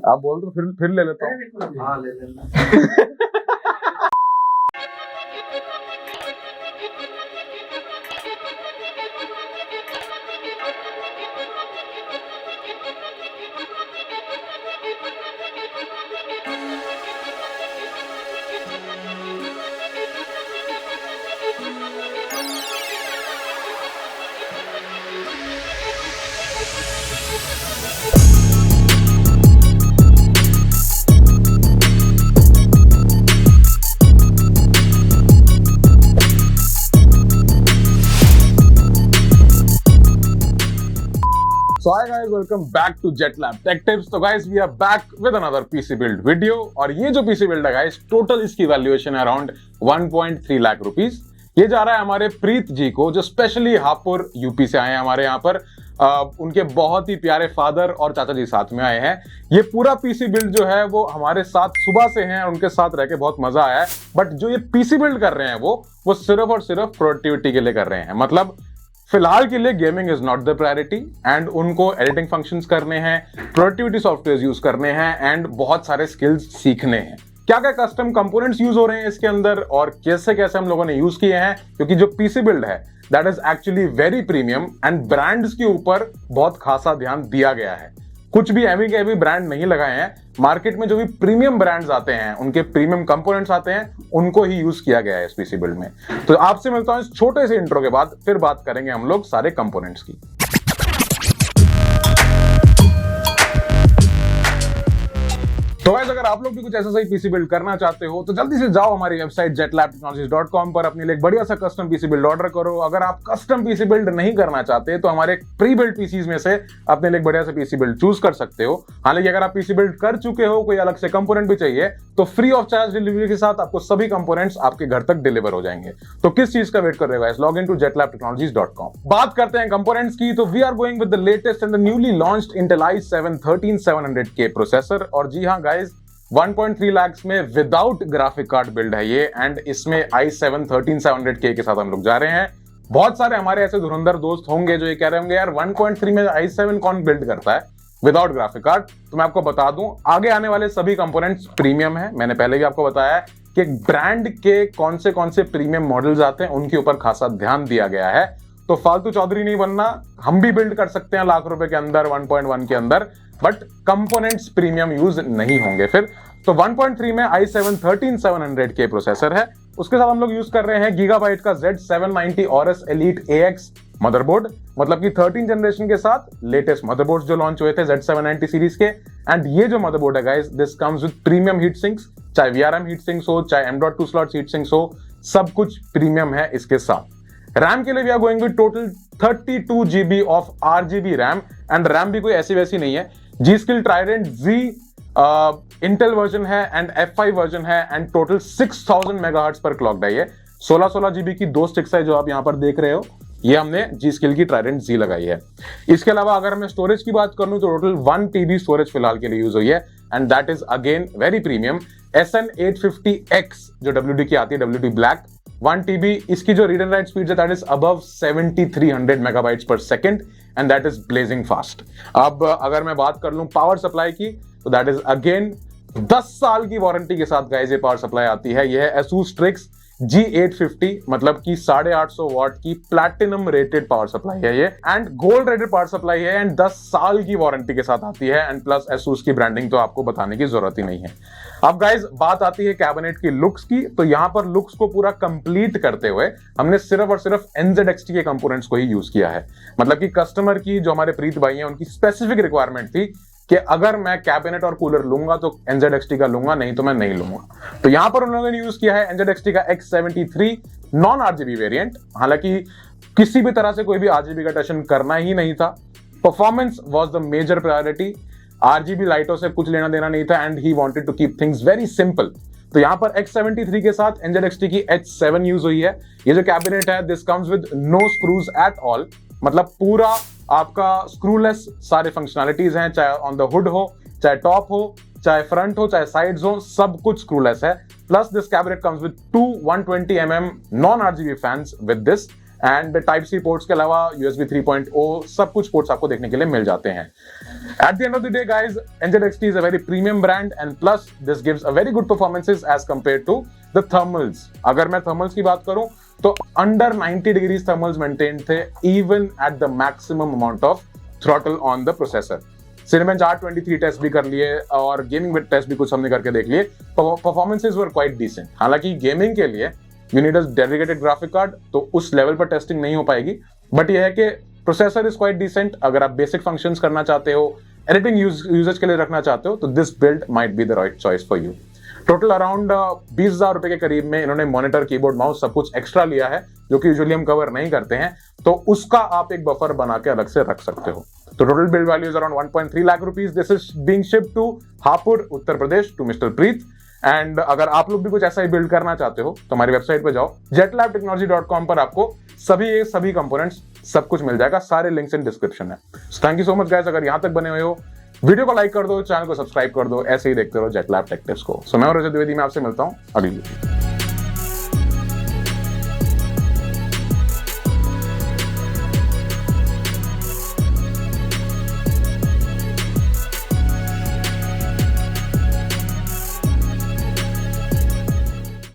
आप बोल दो फिर ले लेता हूँ। हाँ ले लेना। So hi guys, welcome back to JetLab Tech Tips। तो guys we are back with another PC build video और ये जो PC build है guys टोटल इसकी वैल्यूएशन है अराउंड 1.3 लाख रुपीस। ये जा रहा है हमारे प्रीत जी को जो स्पेशली हापुड़ यूपी से आए हैं हमारे यहाँ पर। उनके बहुत ही प्यारे फादर और चाचा जी साथ में आए हैं। ये पूरा पीसी बिल्ड जो है वो हमारे साथ सुबह से हैं और उनके साथ रह के बहुत मजा आया है। बट जो ये पीसी बिल्ड कर रहे हैं वो सिर्फ और सिर्फ प्रोडक्टिविटी के लिए कर रहे हैं। मतलब फिलहाल के लिए gaming is not the priority and उनको एडिटिंग फंक्शंस करने हैं, प्रोडक्टिविटी सॉफ्टवेयर यूज करने हैं एंड बहुत सारे स्किल्स सीखने हैं। क्या क्या कस्टम कंपोनेंट्स यूज हो रहे हैं इसके अंदर और कैसे कैसे हम लोगों ने यूज किए हैं, क्योंकि जो पीसी बिल्ड है that is actually very premium and brands के ऊपर बहुत खासा ध्यान दिया गया है। कुछ भी एवी के एवी ब्रांड नहीं लगाए हैं। मार्केट में जो भी प्रीमियम ब्रांड्स आते हैं उनके प्रीमियम कंपोनेंट्स आते हैं, उनको ही यूज किया गया है इस पीसी बिल्ड में। तो आपसे मिलता हूं इस छोटे से इंट्रो के बाद, फिर बात करेंगे हम लोग सारे कंपोनेंट्स की। तो गाइस अगर आप लोग भी कुछ ऐसा सही पीसी बिल्ड करना चाहते हो तो जल्दी से जाओ हमारी वेबसाइट jetlabtechnologies.com पर अपने लिए एक बढ़िया सा कस्टम पीसी बिल्ड ऑर्डर करो। अगर आप कस्टम पीसी बिल्ड नहीं करना चाहते तो हमारे प्री बिल्ड पीसीज में से अपने लिए एक बढ़िया सा पीसी बिल्ड चूज कर सकते हो। हालांकि अगर आप पीसी बिल्ड कर चुके हो, कोई अलग से कंपोनेंट भी चाहिए तो फ्री ऑफ चार्ज डिलीवरी के साथ आपको सभी कंपोनेंट्स आपके घर तक डिलीवर हो जाएंगे। तो किस चीज का वेट कर रहे हो guys, log in to jetlabtechnologies.com। बात करते हैं कंपोनेंट्स की, तो we are going with the latest and the newly launched Intel i7 13700K processor. और जी हाँ गाइस, 1.3 लाख में विदाउट ग्राफिक कार्ड बिल्ड है ये एंड इसमें i7 13700K के साथ हम लोग जा रहे हैं। बहुत सारे हमारे ऐसे धुरंधर दोस्त होंगे जो ये कह रहे होंगे यार 1.3 में i7 कौन बिल्ड करता है विदाउट ग्राफिक कार्ड। तो मैं आपको बता दूं, आगे आने वाले सभी कंपोनेंट्स प्रीमियम है। मैंने पहले भी आपको बताया है कि ब्रांड के कौन से प्रीमियम मॉडल्स आते हैं उनके ऊपर खासा ध्यान दिया गया है। तो फालतू चौधरी नहीं बनना, हम भी बिल्ड कर सकते हैं लाख रुपए के अंदर 1.1 के अंदर, बट कंपोनेंट्स प्रीमियम यूज नहीं होंगे फिर। तो 1.3 में i7 13700K प्रोसेसर है। उसके साथ हम लोग यूज कर रहे हैं गीगाबाइट का Z790 Aorus Elite AX motherboard, मतलब कि 13 जनरेशन के साथ लेटेस्ट मदरबोर्ड्स जो लॉन्च हुए थे Z790 सीरीज के। एंड ये जो मदरबोर्ड है guys, this comes with premium heat sinks, चाहे VRM हीट सिंक्स हो चाहे M.2 स्लॉट्स हीट सिंक्स हो, सब कुछ प्रीमियम है इसके साथ। रैम के लिए we are going with total 32 GB of RGB RAM and RAM भी कोई ऐसी वैसी नहीं है। G-Skill Trident Z Intel version है एंड F5 वर्जन है एंड टोटल 6000 मेगाहर्ट्ज पर क्लॉक्ड है ये। 16 GB की दो स्टिक्स है जो आप यहां पर देख रहे हो, ये हमने G-Skill की Trident Z लगाई है। इसके अलावा अगर मैं स्टोरेज की बात करूं तो टोटल 1 TB स्टोरेज फिलहाल के लिए यूज हुई है and that is again very premium. SN850X जो WD की आती है, WD ब्लैक 1 TB, इसकी जो रीड एंड राइट स्पीड है दैट इज अबव 7300 मेगाबाइट्स पर second and that is blazing fast. अब अगर मैं बात कर लूं पावर सप्लाई की तो दैट इज अगेन 10 साल की वारंटी के साथ गाइस ये पावर सप्लाई आती है। यह है ASUS Strix G850, मतलब कि 850 वाट की प्लैटिनम रेटेड पावर सप्लाई है ये and gold rated power supply है एंड 10 साल की वारंटी के साथ आती है एंड प्लस ASUS की ब्रांडिंग तो आपको बताने की जरूरत ही नहीं है। अब गाइस बात आती है कैबिनेट की लुक्स की, तो यहां पर लुक्स को पूरा कंप्लीट करते हुए हमने सिर्फ और सिर्फ NZXT के कंपोनेंट्स को ही यूज किया है। मतलब कि कस्टमर की, जो हमारे प्रीत भाई हैं, उनकी स्पेसिफिक रिक्वायरमेंट थी कि अगर मैं कैबिनेट और कूलर लूंगा तो NZXT का लूंगा, नहीं तो मैं नहीं लूंगा। तो यहां पर उन लोगों ने यूज किया है NZXT का X73 नॉन RGB वेरिएंट। हालांकि किसी भी तरह से कोई भी RGB का टशन करना ही नहीं था। Performance was the major priority. RGB लाइटों से कुछ लेना देना नहीं था and he wanted to keep things very simple. तो यहां पर X73 के साथ NZXT की H7 यूज हुई है। ये जो कैबिनेट है this comes with no screws at all, मतलब पूरा आपका स्क्रूलेस सारे फंक्शनैलिटीज हैं, चाहे ऑन द हुड हो, चाहे टॉप हो, चाहे फ्रंट हो, चाहे साइड्स हो, सब कुछ स्क्रूलेस है। Plus this cabinet comes with 2 120mm non RGB fans with this and type C ports के अलावा USB 3.0 सब कुछ पोर्ट्स आपको देखने के लिए मिल जाते हैं। At the end of the day, guys, NZXT is a very premium brand and plus this gives a very good performances as compared to the thermals. अगर मैं thermals की बात करूं तो under 90 degrees thermals maintained थे even at the maximum amount of throttle on the processor. Cinebench R23 test भी कर लिए और गेमिंग विद टेस्ट भी कुछ हमने करके देख लिए। Performances were quite decent. हालांकि गेमिंग के लिए you need a dedicated graphic card, तो उस लेवल पर टेस्टिंग नहीं हो पाएगी, बट यह है कि प्रोसेसर इज क्वाइट डिसेंट। अगर आप बेसिक फंक्शंस करना चाहते हो, एडिटिंग यूजेज के लिए रखना चाहते हो, तो this build might be the right choice for you. Total around 20,000 रुपए के करीब में इन्होंने मॉनिटर, कीबोर्ड, माउस सब कुछ एक्स्ट्रा लिया है जो कि यूजुअली हम कवर नहीं करते हैं, तो उसका आप एक बफर बना के अलग से रख सकते हो। तो total build value is around 1.3 lakh rupees. This is being shipped to Hapur, Uttar Pradesh, to mister Preet. And अगर आप लोग भी कुछ ऐसा ही बिल्ड करना चाहते हो तो हमारी वेबसाइट पे जाओ, jetlabtechnology.com पर आपको सभी कंपोनेंट्स सब कुछ मिल जाएगा। सारे लिंक्स इन डिस्क्रिप्शन है। Thank you so much guys. अगर यहां तक बने हुए हो, वीडियो को लाइक कर दो, चैनल को सब्सक्राइब कर दो, ऐसे ही देखते रहो जेटलैब टेक टिप्स को। सो मैं रजत द्विवेदी, मैं आपसे मिलता हूं अगली वीडियो।